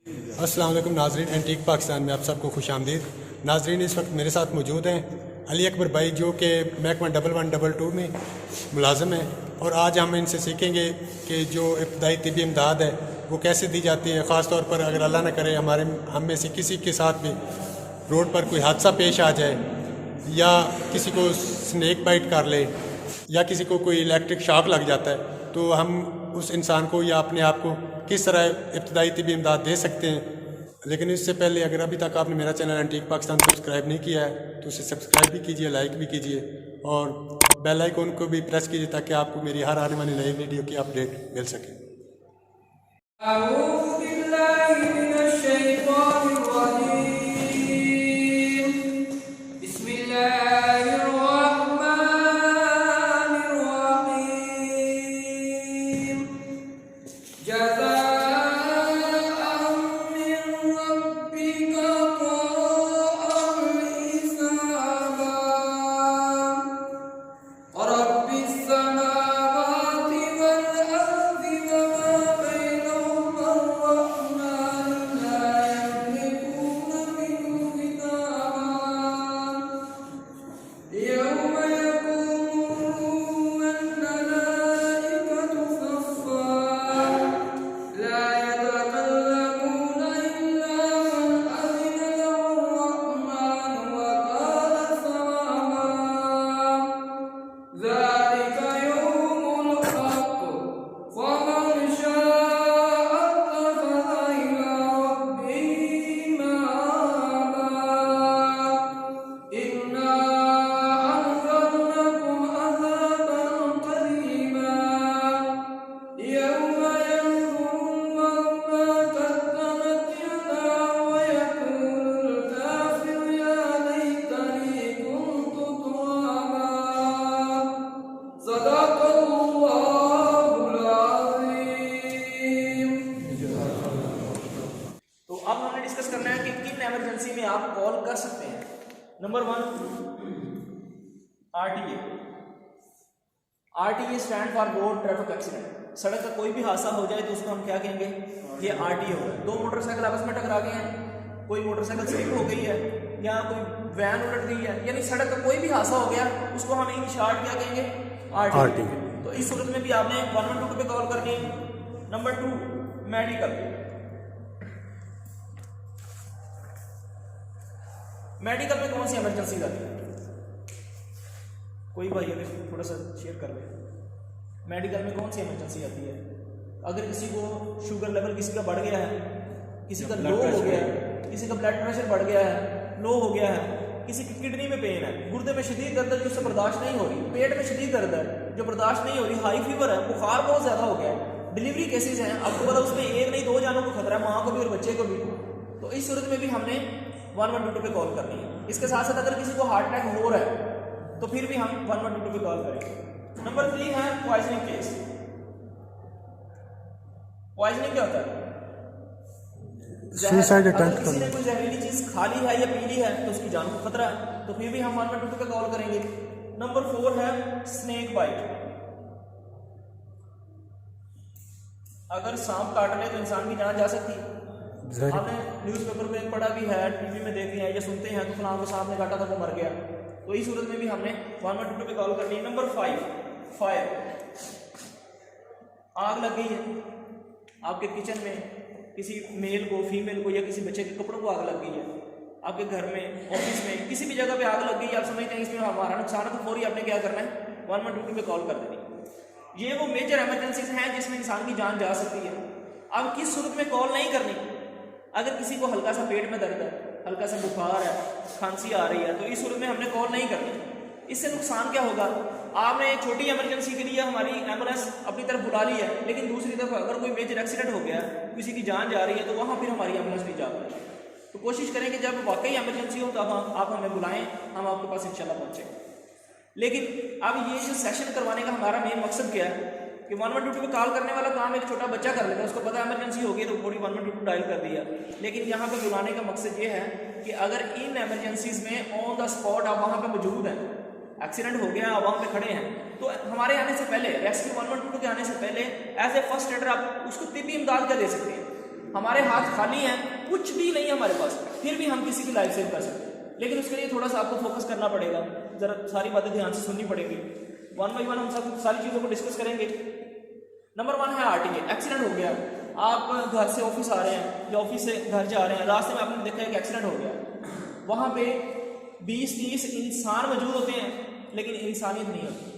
अस्सलाम वालेकुम नाजरीन, एंटीक पाकिस्तान में आप सबको खुश आमदीद। नाजरीन, इस वक्त मेरे साथ मौजूद हैं अली अकबर भाई, जो कि महकमा 1112 में मुलाजम है, और आज हम इनसे सीखेंगे कि जो इब्तदाई तिबी इमदाद है वो कैसे दी जाती है। ख़ास तौर पर अगर अल्लाह न करे हम में से किसी के साथ भी रोड पर कोई हादसा पेश आ जाए, या किसी को स्नेक बाइट कर ले, या किसी को कोई इलेक्ट्रिक शॉक लग जाता है, तो हम उस इंसान को या अपने आप को किस तरह इब्तदाई तिबी इमदाद दे सकते हैं। लेकिन इससे पहले अगर अभी तक आपने मेरा चैनल एंटीक पाकिस्तान सब्सक्राइब नहीं किया है तो उसे सब्सक्राइब भी कीजिए, लाइक भी कीजिए और बेल आइकन को भी प्रेस कीजिए ताकि आपको मेरी हर आने वाली नई वीडियो की अपडेट मिल सके। डिस्कस करना है कि किन इमरजेंसी में आप कॉल कर सकते हैं। Number 1, RTA. RTA stand for road traffic accident. सड़क का कोई भी हादसा हो जाए तो उसको हम क्या कहेंगे? ये आरटीए होगा। दो मोटरसाइकिल आपस में टकरा गए हैं, कोई मोटरसाइकिल स्लिप हो गई है या कोई वैन उलट गई है, यानी सड़क का कोई भी हादसा हो गया, उसको हम इन शॉर्ट क्या कहेंगे? आरटीए। तो इस सूरत में भी आपने 112 पे कॉल करनी है। Number 2, medical. मेडिकल में कौन सी इमरजेंसी आती है? कोई भाई अगर थोड़ा सा शेयर कर ले। मेडिकल में कौन सी इमरजेंसी आती है? अगर किसी को शुगर लेवल किसी का बढ़ गया है, किसी का लो हो गया है, किसी का ब्लड प्रेशर बढ़ गया है, लो हो गया है, किसी की किडनी में पेन है, गुर्दे में शदीद दर्द है जो उससे बर्दाश्त नहीं हो रही, पेट में शदीद दर्द है जो बर्दाश्त नहीं हो रही, हाई फीवर है, बुखार बहुत ज्यादा हो गया है, डिलीवरी केसेस हैं, आपको पता उसमें एक नहीं 2 जानों को खतरा है, माँ को भी और बच्चे को भी। तो इस सूरत में भी हमने 112 पे कॉल करनी है। इसके साथ साथ अगर किसी को हार्ट अटैक हो रहा है तो फिर भी हम 112 पे कॉल करेंगे। नंबर 3 है पॉइजनिंग केस। पॉइजनिंग क्या होता है? Suicide attempt. किसी ने कोई जहरीली चीज खा ली है या पी ली है तो उसकी जान को खतरा है, तो फिर भी हम 112 पे कॉल करेंगे। नंबर 4 है स्नेक बाइट। अगर सांप काट ले तो इंसान की जान जा सकती है। आपने न्यूज़पेपर में पढ़ा भी है, टीवी में देखते हैं या सुनते हैं तो फलां को सांप ने काटा था वो मर गया। तो इस सूरत में भी हमने 112 पे कॉल करनी है। Number 5, fire. आग लग गई है आपके किचन में, किसी मेल को, फीमेल को या किसी बच्चे के कपड़ों को आग लग गई है, आपके घर में, ऑफिस में, किसी भी जगह पे आग लग गई, आप समझते हैं इसमें हमारा नुकसान है, तो फौरी आपने क्या करना है? 112 पे कॉल कर देनी। ये वो मेजर इमरजेंसीज हैं जिसमें इंसान की जान जा सकती है। अब किस सूरत में कॉल नहीं करनी? अगर किसी को हल्का सा पेट में दर्द है, हल्का सा बुखार है, खांसी आ रही है, तो इस सूरत में हमने कॉल नहीं करनी। इससे नुकसान क्या होगा? आपने छोटी इमरजेंसी के लिए हमारी एम्बुलेंस अपनी तरफ बुला ली है, लेकिन दूसरी तरफ अगर कोई मेजर एक्सीडेंट हो गया, किसी की जान जा रही है, तो वहाँ फिर हमारी एम्बुलेंस नहीं जा पाएगी। तो कोशिश करें कि जब वाकई इमरजेंसी हो तो आप हमें बुलाएं, हम आपके पास इंशाल्लाह पहुँचें। लेकिन अब ये जो सेशन करवाने का हमारा मेन मकसद क्या है कि 112 पे कॉल करने वाला काम एक छोटा बच्चा कर लेता है, उसको पता है इमरजेंसी हो गई तो पूरी 112 डायल कर दिया। लेकिन यहाँ पे बुलाने का मकसद ये है कि अगर इन इमरजेंसीज में ऑन द स्पॉट आप वहाँ पे मौजूद हैं, एक्सीडेंट हो गया, आप वहाँ पे खड़े हैं, तो हमारे आने से पहले, रेस्क्यू 112 के आने से पहले एज ए फर्स्ट एडर आप उसको तिब्बी इमदाद क्या दे सकते हैं? हमारे हाथ खाली हैं, कुछ भी नहीं है हमारे पास, फिर भी हम किसी की लाइफ सेव कर सकते हैं। लेकिन उसके लिए थोड़ा सा आपको फोकस करना पड़ेगा, ज़रा सारी बातें ध्यान से सुननी पड़ेंगी। वन बाई वन हम सब सारी चीज़ों को डिस्कस करेंगे। नंबर 1 है RTA। एक्सीडेंट हो गया, आप घर से ऑफिस आ रहे हैं या ऑफिस से घर जा रहे हैं, रास्ते में आपने देखा है कि एक्सीडेंट हो गया, वहाँ पे 20-30 इंसान मौजूद होते हैं लेकिन इंसानियत नहीं होती।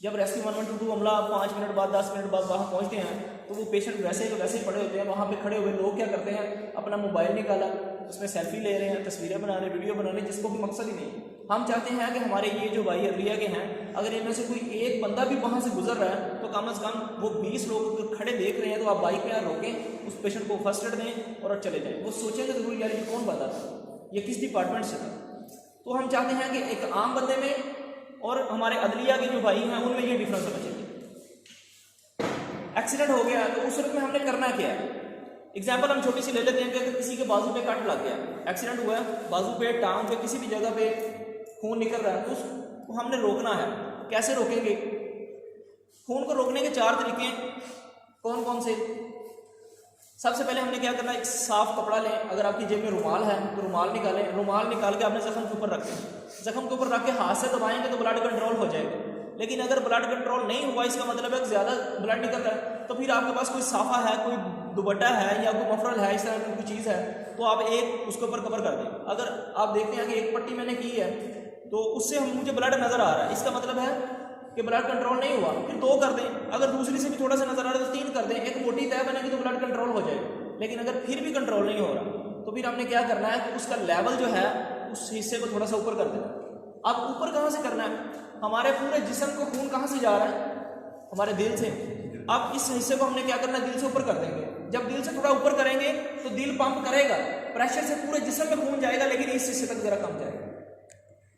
जब रेस्क्यू 112 अमला 5 मिनट बाद 10 मिनट बाद वहाँ पहुँचते हैं तो वो पेशेंट वैसे ही पड़े होते हैं। वहाँ पे खड़े हुए लोग क्या करते हैं, अपना मोबाइल निकाला, उसमें सेल्फी ले रहे हैं, तस्वीरें बना रहे हैं, वीडियो बना रहे हैं, जिसको भी मकसद ही नहीं। हम चाहते हैं कि हमारे ये जो भाई अररिया के हैं, अगर इनमें से कोई एक बंदा भी वहाँ से गुजर रहा है तो कम से कम वो 20 लोग खड़े देख रहे हैं तो आप बाइक में रोकें, उस पेशेंट को फर्स्ट एड दें और चले जाएं। वो सोचेंगे जरूर यार ये कौन बंदा था, ये किस डिपार्टमेंट से था। तो हम चाहते हैं कि एक आम बंदे में और हमारे अदलिया के जो भाई हैं उनमें ये डिफरेंस होना चाहिए। एक्सीडेंट हो गया तो उस वक्त में हमने करना क्या है। एग्जाम्पल हम छोटी सी ले लेते हैं कि अगर किसी के बाजू पे कट लग गया, एक्सीडेंट हुआ है, बाजू पे, टांग पे, किसी भी जगह पे खून निकल रहा है, तो उसको हमने रोकना है। कैसे रोकेंगे? खून को रोकने के 4 तरीके हैं। कौन कौन से? सबसे पहले हमने क्या करना है, एक साफ कपड़ा लें, अगर आपकी जेब में रुमाल है तो रुमाल निकालें, रुमाल निकाल के आपने जख्म के ऊपर रखें, जख्म के ऊपर रख के हाथ से दबाएंगे तो ब्लड कंट्रोल हो जाएगा। लेकिन अगर ब्लड कंट्रोल नहीं हुआ, इसका मतलब है कि ज़्यादा ब्लड निकल रहा है, तो फिर आपके पास कोई साफा है, कोई दुपट्टा है या कोई मफरल है, इस तरह की कोई चीज़ है, तो आप एक उसके ऊपर कवर कर दें। अगर आप देखते हैं कि एक पट्टी मैंने की है तो उससे मुझे ब्लड नज़र आ रहा है, इसका मतलब है कि ब्लड कंट्रोल नहीं हुआ, फिर 2 कर दें। अगर दूसरी से भी थोड़ा सा नज़र आ रहा है तो 3 कर दें। एक मोटी तय बनेगी तो ब्लड कंट्रोल हो जाएगा। लेकिन अगर फिर भी कंट्रोल नहीं हो रहा तो फिर हमने क्या करना है कि उसका लेवल जो है उस हिस्से को थोड़ा सा ऊपर कर देना। अब ऊपर कहाँ से करना है? हमारे पूरे जिस्म को खून कहाँ से जा रहा है? हमारे दिल से। अब इस हिस्से को हमने क्या करना है, दिल से ऊपर कर देंगे। जब दिल से थोड़ा ऊपर करेंगे तो दिल पंप करेगा, प्रेशर से पूरे जिस्म में खून जाएगा, लेकिन इस हिस्से तक जरा कम जाएगा।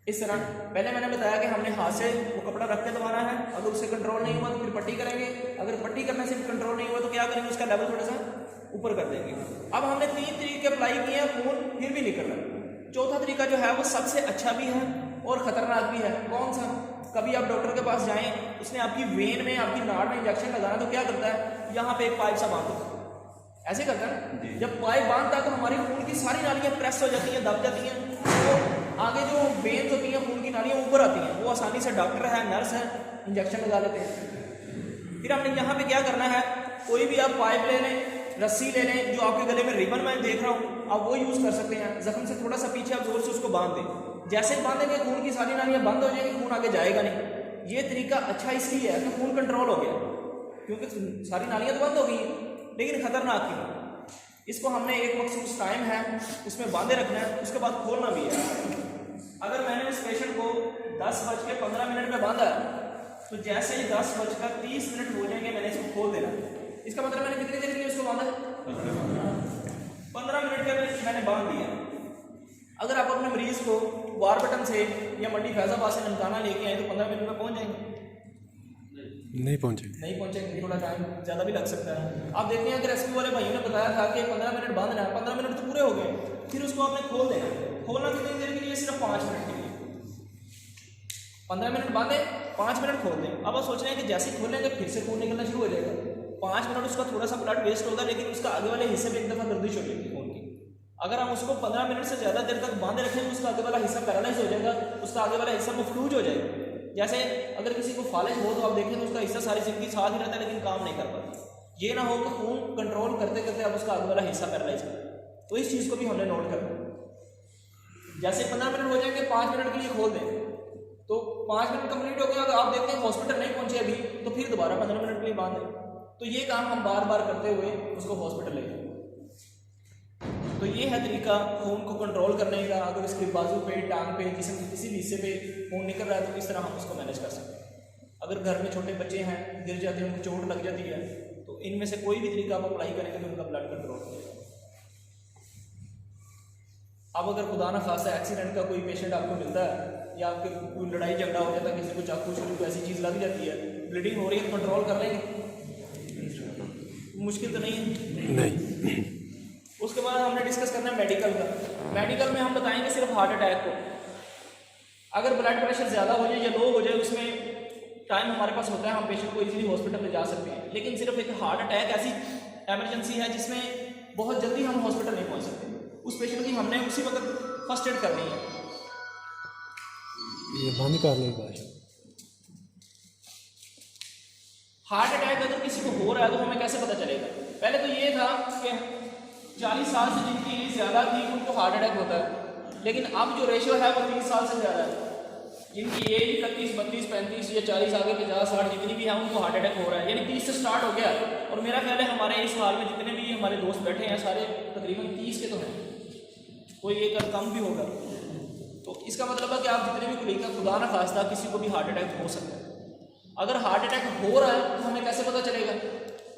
इस तरह पहले मैंने बताया कि हमने हाथ से वो कपड़ा रख के दबाना है, अगर उससे कंट्रोल नहीं हुआ तो फिर पट्टी करेंगे, अगर पट्टी करने से भी कंट्रोल नहीं हुआ तो क्या करेंगे, उसका लेवल थोड़ा सा ऊपर कर देंगे। अब हमने 3 तरीके अप्लाई किए हैं, खून फिर भी निकल रहा है। चौथा तरीका जो है वो सबसे अच्छा भी है और ख़तरनाक भी है। कौन सा? कभी आप डॉक्टर के पास जाएं, उसने आपकी वेन में, आपकी नाड़ में इंजेक्शन लगाना, तो क्या करता है, यहाँ पे एक पाइप सा बांध देता है, ऐसे करता है। जब पाइप बांधता है तो हमारी खून की सारी नालियाँ प्रेस हो जाती हैं, दब जाती हैं, तो आगे जो वेन्स होती हैं, खून की नालियाँ ऊपर आती हैं, वो आसानी से डॉक्टर है, नर्स है, इंजेक्शन लगा लेते हैं। फिर हमने यहाँ पे क्या करना है, कोई भी आप पाइप ले लें, रस्सी ले लें, जो आपके गले में रिबन मैं देख रहा हूँ, आप वो यूज़ कर सकते हैं। जख्म से थोड़ा सा पीछे आप जोर से उसको बांध दें, जैसे ही बांधेंगे खून की सारी नालियाँ बंद हो जाएंगी, खून आगे जाएगा नहीं। ये तरीका अच्छा इसलिए है कि खून कंट्रोल हो गया, क्योंकि सारी नालियाँ तो बंद हो गई, लेकिन खतरनाक क्यों? इसको हमने एक मखसूस टाइम है उसमें बांधे रखना है, उसके बाद खोलना भी है। अगर मैंने उस पेशेंट को 10:15 में बांधा तो जैसे ही 10:30 हो जाएंगे मैंने इसको खोल देना। इसका मतलब मैंने कितनी देर के लिए उसको बांधा? 15 मिनट के मैंने बांध दिया। अगर आप अपने मरीज को वारबटन से या मंडी फैजाबाद से ननकाना लेके आए तो 15 मिनट में पहुंच जाएंगे? नहीं पहुंचेंगे, थोड़ा टाइम ज़्यादा भी लग सकता है। आप देखते हैं कि रेस्क्यू वाले भाइयों ने बताया था कि 15 मिनट बांधना है, 15 मिनट तो पूरे हो गए, फिर उसको आपने खोल देना। खोलना कितनी देर के लिए? सिर्फ 5 मिनट के लिए। 15 मिनट बांधे, 5 मिनट खोल दें। अब आप सोच रहे हैं कि जैसे ही खोलेंगे फिर से खून निकलना शुरू हो जाएगा। 5 मिनट उसका थोड़ा सा ब्लड वेस्ट होगा, लेकिन उसका आगे वाले हिस्से में एक दफ़ा गर्दिश हो जाएगी खून की। अगर हम उसको 15 मिनट से ज़्यादा देर तक बांधे रखें तो उसका आगे वाला हिस्सा पैरालाइज हो जाएगा, उसका आगे वाला हिस्सा मफलूज हो जाएगा। जैसे अगर किसी को फालिज हो तो आप देखें तो उसका हिस्सा सारी जिंदगी साथ ही रहता है लेकिन काम नहीं कर पाता। ये ना हो कि खून कंट्रोल करते करते आप उसका आगे वाला हिस्सा पैरालाइज करें। तो इस चीज़ को भी हमने नोट करना है। जैसे 15 मिनट हो जाएंगे, 5 मिनट के लिए खोल दें, तो 5 मिनट कंप्लीट हो गया, अगर आप देखते हैं हॉस्पिटल नहीं पहुंचे अभी, तो फिर दोबारा 15 मिनट के लिए बांध दें। तो ये काम हम बार बार करते हुए उसको हॉस्पिटल ले जाएं। तो ये है तरीका खून को कंट्रोल करने का। अगर इसके बाजू पे, टांग पे, जिस्म के किसी भी हिस्से पे खून निकल रहा है तो इस तरह हम उसको मैनेज कर सकते हैं। अगर घर में छोटे बच्चे हैं, गिर जाते हैं, उनको चोट लग जाती है, तो इनमें से कोई भी तरीका आप अप्लाई करेंगे तो उनका ब्लड कंट्रोल हो जाएगा। अब अगर खुदा न खासा एक्सीडेंट का कोई पेशेंट आपको मिलता है या आपके कोई लड़ाई झगड़ा हो जाता है, किसी को चाकू छुरी को ऐसी चीज़ लग जाती है, ब्लीडिंग हो रही है, तो कंट्रोल कर लेंगे? मुश्किल तो नहीं है? नहीं। उसके बाद हमने डिस्कस करना है मेडिकल का। मेडिकल में हम बताएंगे सिर्फ हार्ट अटैक को। अगर ब्लड प्रेशर ज़्यादा हो जाए या लो हो जाए, उसमें टाइम हमारे पास होता है, हम पेशेंट को इजीली हॉस्पिटल ले जा सकते हैं। लेकिन सिर्फ एक हार्ट अटैक ऐसी एमरजेंसी है जिसमें बहुत जल्दी हम हॉस्पिटल नहीं पहुंच सकते। उस पेशेंट की हमने उसी वक्त फर्स्ट एड करनी है। ये बंद कर लेगा। हार्ट अटैक अगर किसी को हो रहा है तो हमें कैसे पता चलेगा? पहले तो ये था कि 40 साल से जिनकी एज ज़्यादा थी उनको हार्ट अटैक होता है, लेकिन अब जो रेशियो है वो 30 साल से ज़्यादा है। जिनकी एज 31, 32, 35 या 40 आगे 50, 60 जितनी भी है उनको हार्ट अटैक हो रहा है, यानी 30 से स्टार्ट हो गया। और मेरा ख्याल है हमारे इस हाल में जितने भी हमारे दोस्त बैठे हैं सारे तकरीबन 30 के तो हैं, कोई एक कम भी होगा। तो इसका मतलब है कि आप जितने भी कोलीग का खुदा न खास्ता किसी को भी हार्ट अटैक हो सकता है। अगर हार्ट अटैक हो रहा है तो हमें कैसे पता चलेगा?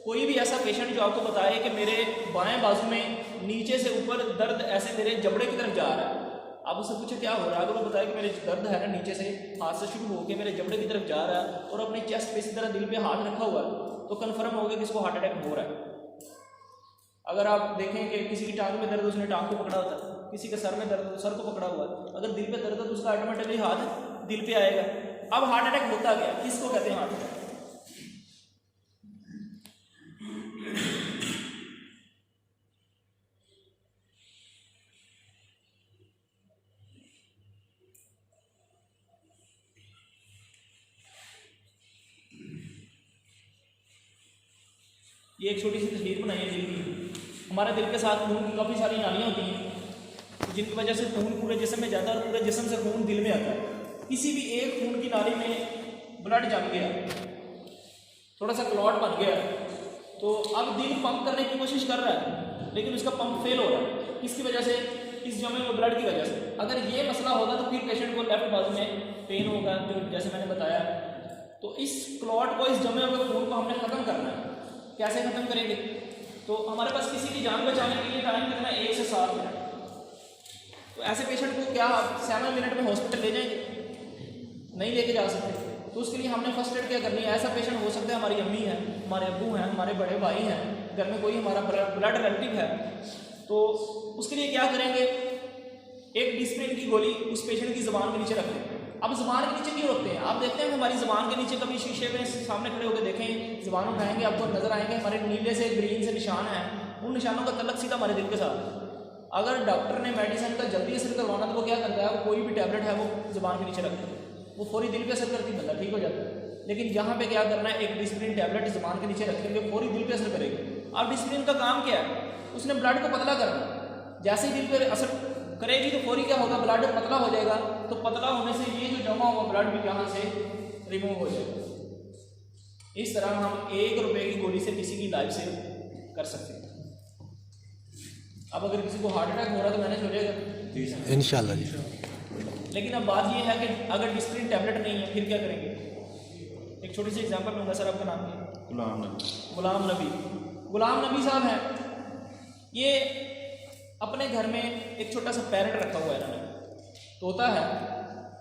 कोई भी ऐसा पेशेंट जो आपको बताए कि मेरे बाएं बाजू में नीचे से ऊपर दर्द ऐसे मेरे जबड़े की तरफ जा रहा है, आप उससे पूछे क्या हो रहा है, अगर वो बताए कि मेरे दर्द है ना नीचे से हाथ से शुरू होकर मेरे जबड़े की तरफ जा रहा है और अपने चेस्ट पे इसी तरह दिल पे हाथ रखा हुआ है, तो कन्फर्म हो गया कि इसको हार्ट अटैक हो रहा है। अगर आप देखें कि किसी की टांग में दर्द, उसने टांग को पकड़ा होता है, किसी के सर में दर्द, सर को पकड़ा हुआ है, अगर दिल पे दर्द है तो उसका ऑटोमेटिकली हाथ दिल पे आएगा। अब हार्ट अटैक होता क्या, किसको कहते हैं हार्ट अटैक? ये एक छोटी सी तस्वीर बनाई है दिल की। हमारे दिल के साथ खून की काफ़ी सारी नालियाँ होती हैं जिनकी वजह से खून पूरे जिस्म में जाता है और पूरे जिस्म से खून दिल में आता है। किसी भी एक खून की नाली में ब्लड जम गया, थोड़ा सा क्लॉट बन गया, तो अब दिल पंप करने की कोशिश कर रहा है लेकिन उसका पंप फेल हो रहा है। किसकी वजह से? इस जमे हुए ब्लड की वजह से। अगर ये मसला होगा तो फिर पेशेंट को लेफ्ट बाजू में पेन होगा, जो जैसे मैंने बताया। तो इस क्लॉट को, इस जमे हुए खून को हमने ख़त्म करना है। कैसे ख़त्म करेंगे? तो हमारे पास किसी की जान बचाने के लिए टाइम कितना है? 1 से 7 मिनट। तो ऐसे पेशेंट को क्या 7 मिनट में हॉस्पिटल ले जाएंगे? नहीं लेके जा सकते। तो उसके लिए हमने फर्स्ट एड क्या करनी है? ऐसा पेशेंट हो सकता है हमारी अम्मी है, हमारे अब्बू हैं, हमारे बड़े भाई हैं, घर में कोई हमारा ब्लड रिलेटिव है, तो उसके लिए क्या करेंगे? एक डिस्प्रिन की गोली उस पेशेंट की ज़ुबान के नीचे रख दें। अब ज़ुबान के नीचे क्यों रखते हैं? आप देखते हैं हमारी ज़ुबान के नीचे, कभी शीशे में सामने खड़े होकर देखें, ज़ुबान उठाएंगे आपको नज़र आएंगे हमारे नीले से ग्रीन से निशान हैं। उन निशानों का तल्लक सीधा हमारे दिल के साथ। अगर डॉक्टर ने मेडिसिन का जल्दी असर करवाना तो वो क्या करता है? वो कोई भी टैबलेट है वो ज़ुबान के नीचे रख देता है, वो फौरी दिल पे असर करती है, बंदा ठीक हो जाता है। लेकिन यहाँ पे क्या करना है? एक डिस्प्रिन टैबलेट ज़ुबान के नीचे रखेंगे, फौरी दिल पे असर करेगी। अब डिस्प्रिन का काम क्या है? उसने ब्लड को पतला करना। जैसे ही दिल पे असर करेगी तो फौरी क्या होगा? ब्लड पतला हो जाएगा। तो पतला होने से ये जो जमा हुआ ब्लड भी यहाँ से रिमूव हो जाएगा। इस तरह हम 1 रुपये की गोली से किसी की लाइफ सेव कर सकते हैं। अब अगर किसी को हार्ट अटैक हो रहा है तो मैनेज हो जाएगा इंशाल्लाह जी। लेकिन अब बात ये है कि अगर डिस्प्रिन टैबलेट नहीं है फिर क्या करेंगे? एक छोटी सी एग्जांपल दूंगा। सर आपका नाम क्या है? गुलाम नबी। गुलाम नबी साहब हैं, ये अपने घर में एक छोटा सा पैरेट रखा हुआ है इन्होंने, तोता है।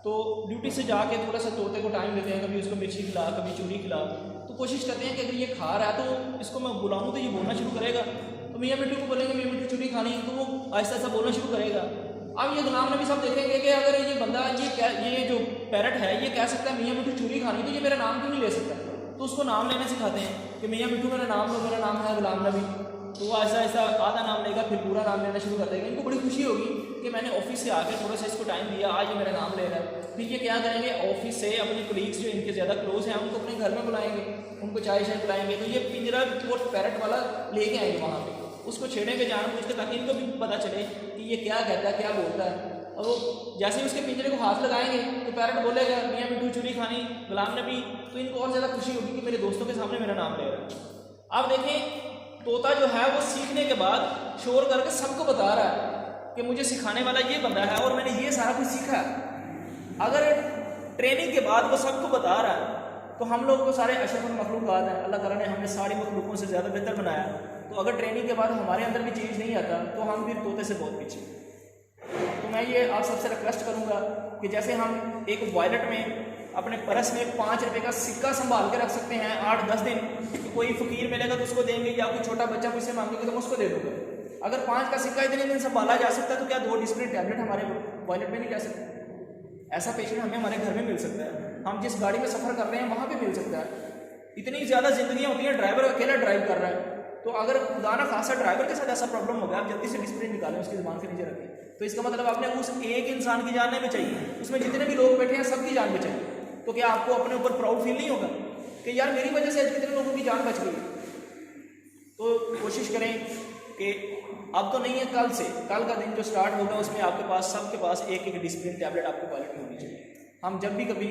तो ड्यूटी से जाके थोड़ा सा तोते को टाइम देते हैं, कभी उसको मिर्ची खिला, कभी चूरी खिला। तो कोशिश करते हैं कि अगर ये खा रहा है तो इसको मैं बुलाऊँ तो ये बोलना शुरू करेगा। तो मियाँ मिट्टू को बोलेंगे मियाँ मिट्टू चूरी खानी, तो वो आहिस्ता आहिस्ता बोलना शुरू करेगा। अब ये गुलाम नबी साहब देखेंगे कि अगर ये बंदा ये जो पैरट है ये कह सकता है मियाँ मिट्टू चूरी खानी, तो ये मेरा नाम क्यों नहीं ले सकता? तो उसको नाम लेना सिखाते हैं कि मियाँ मिट्टू मेरा नाम लो, मेरा नाम है गुलाम नबी। तो वो ऐसा ऐसा आधा नाम लेगा, फिर पूरा नाम लेना शुरू कर देगा। इनको बड़ी खुशी होगी कि मैंने ऑफिस से आकर थोड़ा सा इसको टाइम दिया, आज ये मेरा नाम ले रहा है। फिर ये क्या करेंगे? ऑफिस से अपने कोलीग्स जो इनके ज़्यादा क्लोज हैं उनको अपने घर में बुलाएंगे, उनको चाय शाय पिलाएंगे। तो ये पिंजरा वो पैरट वाला लेके आएंगे वहाँ पे, उसको छेड़ेंगे जानबूझ के, ताकि इनको भी पता चले कि ये क्या कहता है, क्या बोलता है। और वो जैसे ही उसके पिंजरे को हाथ लगाएंगे तो पैरट बोलेगा मियाँ मिट्टू चूरी खानी, गुलाम नबी। तो इनको और ज़्यादा खुशी होगी कि मेरे दोस्तों के सामने मेरा नाम ले रहा है। अब देखें, तोता जो है वो सीखने के बाद शोर करके सबको बता रहा है कि मुझे सिखाने वाला ये बंदा है और मैंने ये सारा कुछ सीखा है। अगर ट्रेनिंग के बाद वो सबको बता रहा है तो हम लोग तो सारे अशरफुल मखलूक़ात हैं, अल्लाह ताला ने हमें सारी मखलूकों से ज़्यादा बेहतर बनाया। तो अगर ट्रेनिंग के बाद हमारे अंदर भी चेंज नहीं आता तो हम फिर तोते से बहुत पीछे। तो मैं ये आप सबसे रिक्वेस्ट करूँगा कि जैसे हम एक वॉलेट में अपने पर्स में 5 रुपये का सिक्का संभाल के रख सकते हैं 8-10 दिन, तो कोई फ़कीर मिलेगा तो उसको देंगे, या कोई छोटा बच्चा मुझसे मांगेगा तो मैं उसको दे दूँगा। अगर 5 का सिक्का इतने दिन संभाला जा सकता है तो क्या 2 डिस्प्रिन टैबलेट हमारे वॉलेट में नहीं जा सकते? ऐसा पेशेंट हमें हमारे घर में मिल सकता है, हम जिस गाड़ी में सफ़र कर रहे हैं वहाँ पर मिल सकता है। इतनी ज़्यादा ज़िंदगियाँ होती हैं, ड्राइवर अकेला ड्राइव कर रहा है, तो अगर खुदा ना खासा ड्राइवर के साथ ऐसा प्रॉब्लम हो गया, आप जल्दी से डिस्प्ले निकालें, उसकी ज़ुबान के नीचे रखें, तो इसका मतलब आपने उस एक इंसान की जान नहीं बचाई, उसमें जितने भी लोग बैठे हैं सबकी जान बचाई। तो क्या आपको अपने ऊपर प्राउड फील नहीं होगा कि यार मेरी वजह से आज कितने लोगों की जान बच गई? तो कोशिश करें कि अब तो नहीं है, कल से, कल का दिन जो स्टार्ट होगा उसमें आपके पास सबके पास एक एक डिसिप्लिन टैबलेट आपकी क्वालिटी होनी चाहिए। हम जब भी कभी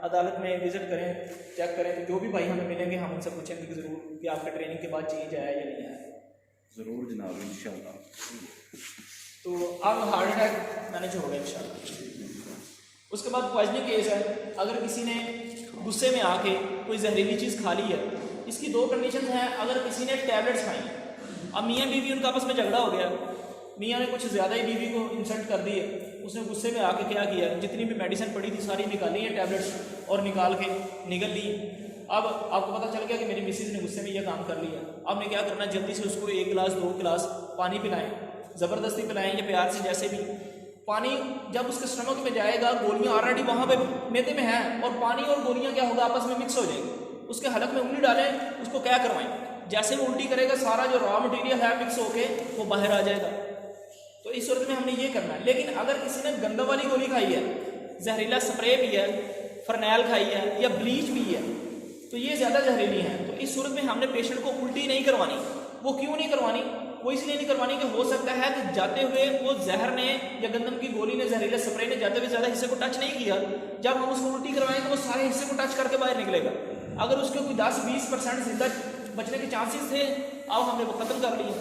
अदालत में विजिट करें, चेक करें, तो जो भी भाई हमें मिलेंगे हम उनसे पूछेंगे कि ज़रूर कि आपके ट्रेनिंग के बाद चेंज आया या नहीं आया। ज़रूर जनाब, इंशाल्लाह। तो अब हार्ट अटैक मैनेज होगा इंशाल्लाह। उसके बाद पॉइजनिंग केस है, अगर किसी ने गुस्से में आके कोई जहरीली चीज़ खा ली है, इसकी दो कंडीशन हैं। अगर किसी ने टैबलेट्स खाई, अब मियाँ बीवी उनका आपस में झगड़ा हो गया, मियाँ ने कुछ ज़्यादा ही बीवी को इंसल्ट कर दी है, उसने गुस्से में आके क्या किया, जितनी भी मेडिसिन पड़ी थी सारी निकाली है टैबलेट्स, और निकाल के निगल ली। अब आपको पता चल गया कि मेरी मिसेज ने गुस्से में यह काम कर लिया। आपने क्या करना, जल्दी से उसको 1 गिलास 2 गिलास पानी पिलाएं, ज़बरदस्ती पिलाएं या प्यार से, जैसे भी। पानी जब उसके स्टमक में जाएगा, गोलियां ऑलरेडी वहाँ पे मैदे में हैं, और पानी और गोलियां क्या होगा, आपस में मिक्स हो जाएंगी। उसके हलक में उंगली डालें, उसको क्या करवाएं, जैसे वो उल्टी करेगा सारा जो रॉ मटेरियल है मिक्स होके वो बाहर आ जाएगा। तो इस सूरत में हमने ये करना है। लेकिन अगर किसी ने गंदम वाली गोली खाई है, जहरीला स्प्रे भी है, फरनैल खाई है या ब्लीच भी है, तो ये ज़्यादा जहरीली है, तो इस सूरत में हमने पेशेंट को उल्टी नहीं करवानी। वो क्यों नहीं करवानी? वो इसलिए नहीं करवानी कि हो सकता है कि जाते हुए वो जहर ने या गंदम की गोली ने, जहरीले स्प्रे ने जाते हुए ज़्यादा हिस्से को टच नहीं किया। जब हम उसको उल्टी करवाएं तो वो सारे हिस्से को टच करके बाहर निकलेगा। अगर उसके कोई 10-20% जिंदा बचने के चांसेस थे, अब हमने वो ख़त्म कर लिया।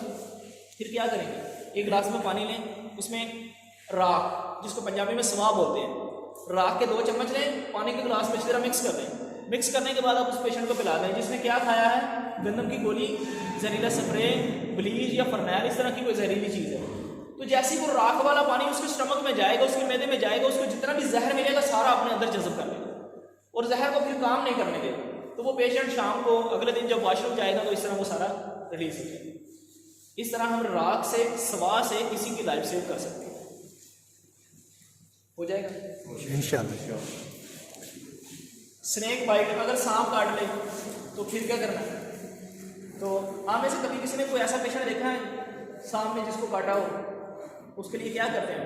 फिर क्या करेंगे, 1 गिलास में पानी लें, उसमें राख, जिसको पंजाबी में सवा बोलते हैं, राख के 2 चम्मच लें, पानी के गिलास में इस तरह मिक्स कर दें। मिक्स करने के बाद आप उस पेशेंट को पिला दें जिसने क्या खाया है, गंदम की गोली, जहरीला स्प्रे, ब्लीच या फरनैल, इस तरह की कोई जहरीली चीज़ है। तो जैसे ही वो राख वाला पानी उसके स्टमक में जाएगा, उसके मैदे में जाएगा, उसको जितना भी जहर मिलेगा सारा अपने अंदर जज़ब कर लेगा और जहर को फिर काम नहीं करने देगा। तो वो पेशेंट शाम को अगले दिन जब वॉशरूम जाएगा तो इस तरह वो सारा रिलीज हो जाएगा। इस तरह हम राख से, सवा से किसी की लाइफ सेव कर सकते हैं। हो जाएगा इंशाल्लाह। स्नेक बाइट, अगर सांप काट ले तो फिर क्या करना है? तो आप में से कभी किसी ने कोई ऐसा पेशेंट देखा है सांप ने जिसको काटा हो? उसके लिए क्या करते हैं?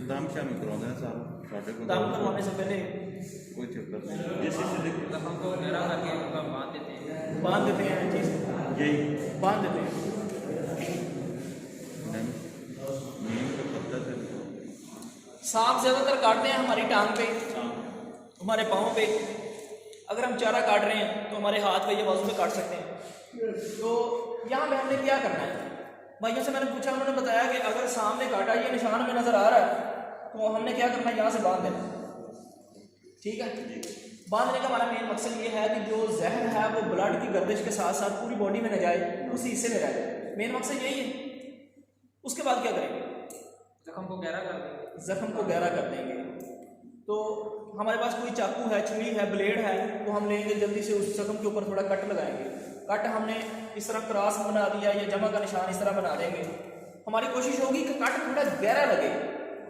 दाम शाम करवाते हैं साहब, दाम करवाने से पहले कोई चक्कर नहीं, जैसे हमको घेरा करके उनका बांध देते हैं जी, यही बांध देते हैं। नीम का पत्ता से सांप ज़्यादातर काटते हैं हमारी टांग पे, हमारे पाँव पे। अगर हम चारा काट रहे हैं तो हमारे हाथ पे या बाजू में काट सकते हैं। तो यहाँ पे हमने क्या करना है? भाइयों से मैंने पूछा, उन्होंने बताया कि अगर सांप ने काटा, ये निशान में नज़र आ रहा है, तो हमने क्या करना है, यहाँ से बांध देना। ठीक है, बांधने का हमारा मेन मकसद ये है कि जो जहर है वो ब्लड की गर्दिश के साथ साथ पूरी बॉडी में न जाए, उसी हिस्से में रह जाए। मेन मकसद यही है। उसके बाद क्या करेंगे? जख्म को गहरा कर देंगे। जख्म को गहरा कर देंगे। तो हमारे पास कोई चाकू है, छुरी है, ब्लेड है, तो हम लेंगे, जल्दी से उस जख्म के ऊपर थोड़ा कट लगाएंगे। कट हमने इस तरह क्रॉस बना दिया या जमा का निशान इस तरह बना देंगे। हमारी कोशिश होगी कि कट थोड़ा गहरा लगे।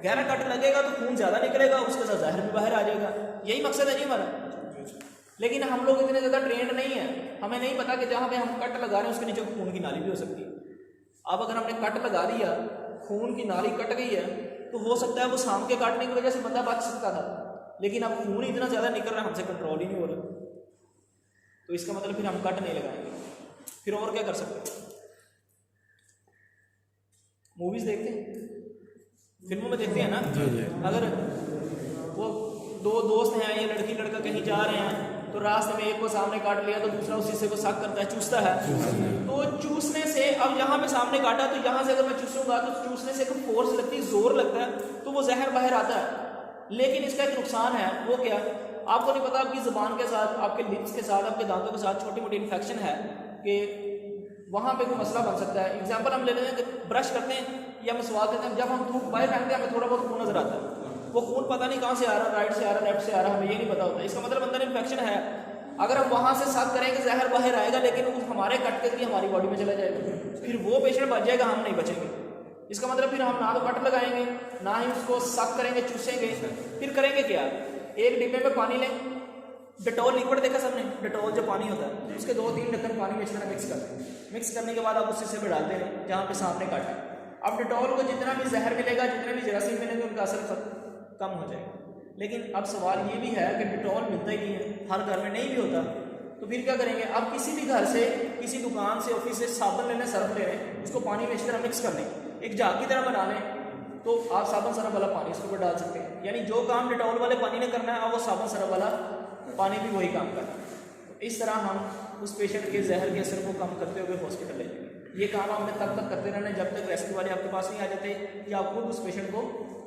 गहरा कट लगेगा तो खून ज़्यादा निकलेगा, उसके साथ जहर भी बाहर आ जाएगा। यही मकसद है जी हमारा। लेकिन हम लोग इतने ज़्यादा ट्रेंड नहीं है, हमें नहीं पता कि जहाँ पे हम कट लगा रहे हैं उसके नीचे खून की नाली भी हो सकती है। अब अगर हमने कट लगा दिया, खून की नाली कट गई है, तो हो सकता है वो सांप के काटने की वजह से बंदा बच सकता था, लेकिन अब खून इतना ज़्यादा निकल रहा है, हमसे कंट्रोल ही नहीं हो रहा। तो इसका मतलब फिर हम कट नहीं लगाएंगे। फिर और क्या कर सकते हैं? मूवीज़ देखते हैं, फिल्मों में देखते हैं ना। अगर वो 2 दोस्त हैं या लड़की लड़का कहीं जा रहे हैं, तो रास्ते में एक को सामने काट लिया तो दूसरा उसी से को शक करता है, चूसता है। तो चूसने से, अब यहाँ पे सामने काटा तो यहाँ से अगर मैं चूसूंगा तो चूसने से कोई फोर्स लगती है, जोर लगता है, तो वो जहर बाहर आता है। लेकिन इसका एक नुकसान है, वो क्या? आपको नहीं पता, आपकी ज़ुबान के साथ, आपके लिप्स के साथ, आपके दांतों के साथ छोटी मोटी इन्फेक्शन है कि वहाँ पे कोई मसला बन सकता है। एग्जाम्पल हम ले लेते हैं कि ब्रश करते हैं या मसवाक करते हैं, जब हम थूक बाहर फेंकते हैं हमें थोड़ा बहुत खून नजर आता है। वो खून पता नहीं कहाँ से आ रहा है, राइट से आ रहा है, लेफ्ट से आ रहा है, हमें ये नहीं पता होता। इसका मतलब अंदर इन्फेक्शन है। अगर हम वहाँ से शक करें कि जहर बाहर आएगा, लेकिन वो हमारे कट के लिए हमारी बॉडी में चला जाएगा, फिर वो पेशेंट बच जाएगा, हम नहीं बचेंगे। इसका मतलब फिर हम ना तो कट लगाएंगे, ना ही उसको शक करेंगे, चूसेंगे। फिर करेंगे क्या? एक डिब्बे में पानी लें, डिटॉल लिक्विड देखा सबने, डिटॉल जो पानी होता है उसके 2-3 ढक्कन पानी में इस तरह मिक्स करते हैं। मिक्स करने के बाद आप उस हिस्से में डालते हैं जहाँ पे सांप ने काटा है। अब डिटॉल को जितना भी जहर मिलेगा, जितने भी जरासीम मिलेंगे, उनका असर कम हो जाएगा। लेकिन अब सवाल ये भी है कि डिटॉल मिलता ही नहीं है, हर घर में नहीं भी होता, तो फिर क्या करेंगे? आप किसी भी घर से, किसी दुकान से, ऑफिस से साबुन लेने, सर्फ ले रहे हैं, उसको पानी में इस तरह मिक्स कर लें, एक झाग की तरह बना लें, तो आप साबुन सरफ वाला पानी उसके ऊपर डाल सकते हैं। यानी जो काम डिटॉल वाले पानी ने करना है, आप वो साबुन सरफ वाला पानी भी वही काम करना है। तो इस तरह हम उस पेशेंट के जहर के असर को कम करते हुए हॉस्पिटल ले जाएंगे। ये काम हमने तब तक करते रहना जब तक रेस्क्यू वाले आपके पास नहीं आ जाते या आप खुद उस पेशेंट को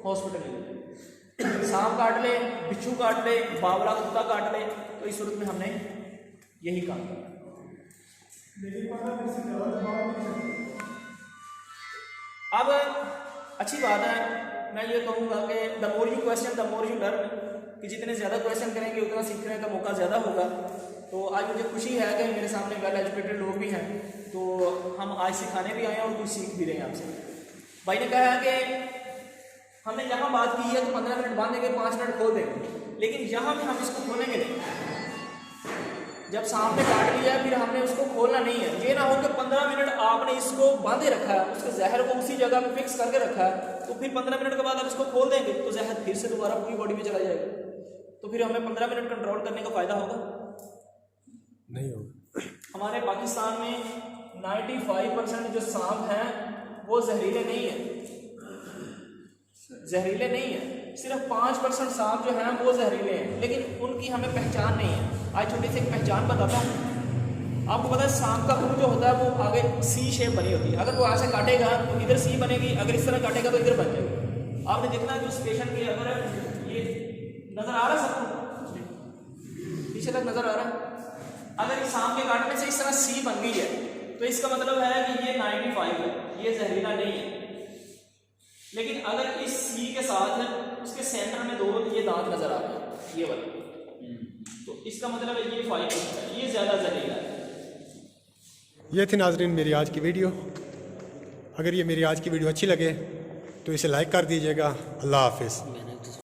हॉस्पिटल ले जाते। सांप काट ले, बिच्छू काट ले, बावला कुत्ता काट ले, तो इस सूरत में हमने यही काम करना। अब अच्छी बात है, मैं ये कहूँगा कि the more you question the more you learn, कि जितने ज़्यादा क्वेश्चन करेंगे उतना सीखने का मौका ज़्यादा होगा। तो आज मुझे खुशी है कि मेरे सामने वेल एजुकेटेड लोग भी हैं, तो हम आज सिखाने भी आए हैं और कुछ सीख भी रहे हैं आपसे। भाई ने कहा है कि हमने यहाँ बात की है तो 15 मिनट बांधेंगे, 5 मिनट खोल देंगे, लेकिन यहाँ भी हम इसको खोलेंगे नहीं। जब सांप ने काट लिया फिर हमने उसको खोलना नहीं है। ये ना हो कि 15 मिनट आपने इसको बांधे रखा है, उसके जहर को उसी जगह पे फिक्स करके रखा है, तो फिर 15 मिनट के बाद आप इसको खोल देंगे तो जहर फिर से दोबारा पूरी बॉडी में चला जाएगा, तो फिर हमें 15 मिनट कंट्रोल करने का फायदा होगा नहीं होगा। हमारे पाकिस्तान में 95% जो सांप हैं वो जहरीले नहीं है, जहरीले नहीं है। सिर्फ 5% सांप जो हैं वो जहरीले हैं, लेकिन उनकी हमें पहचान नहीं है। आज छोटी सी एक पहचान बताता हूँ आपको। पता है सांप का मुंह जो होता है वो आगे सी शेप बनी होती है, अगर वो ऐसे काटेगा तो इधर सी बनेगी, अगर इस तरह काटेगा तो इधर बन जाएगी। आपने देखना है जो पेशेंट के अगर ये नजर आ रहा है सबको, पीछे तक नजर आ रहा है, अगर इस सांप के काटने से इस तरह सी बन गई है तो इसका मतलब है कि ये 95 है, ये जहरीला नहीं है। लेकिन अगर इस सी के साथ उसके सेंटर में 2 ये दांत नजर आ रहे हैं, ये वाले, तो इसका मतलब है ये 5%, ये ज्यादा जहरीला है। ये थी नाजरीन मेरी आज की वीडियो। अगर ये मेरी आज की वीडियो अच्छी लगे तो इसे लाइक कर दीजिएगा। अल्लाह हाफिज़।